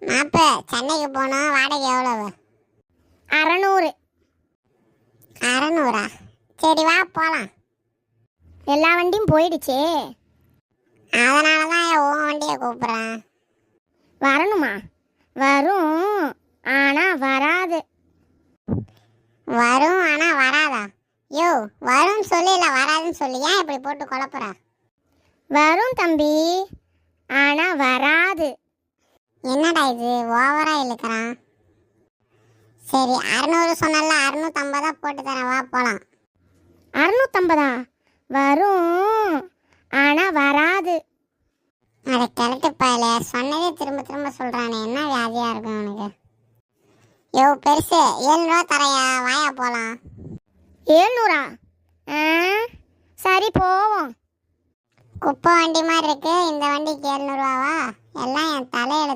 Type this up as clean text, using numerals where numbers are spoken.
மாப்ப சென்னைக்கு போனோம், வாடகை எவ்வளவு? 600. 600ஆ? சரி வா போகலாம். எல்லா வண்டியும் போயிடுச்சே. அதனால தான் உன் வண்டியை கூப்பிட்றேன். வரணுமா? வரும், ஆனால் வராது. வரும் ஆனால் வராதா? யோ, வரும்னு சொல்லி இல்லை வராதுன்னு சொல்லி ஏன் இப்படி போட்டு குழப்புற? வரும் தம்பி, ஆனால் வராது. என்னடா இது ஓவரா இழுக்கிறான். சரி 600 சொன்னல, 650 போட்டு தரேன், வா போகலாம். 650? வரும், ஆனால் வராது. அதை கிளட்டு பாயில சொன்னதே திரும்ப திரும்ப சொல்கிறானே, என்ன வியாதியாக இருக்கும் அவனுக்கு. யோ பெருசு, 700 தரையா, வாயா போகலாம். 700? சரி போவோம். குப்பை வண்டி மாதிரி இருக்கு இந்த வண்டிக்கு 700 ரூபாவா? எல்லாம் என் தலையில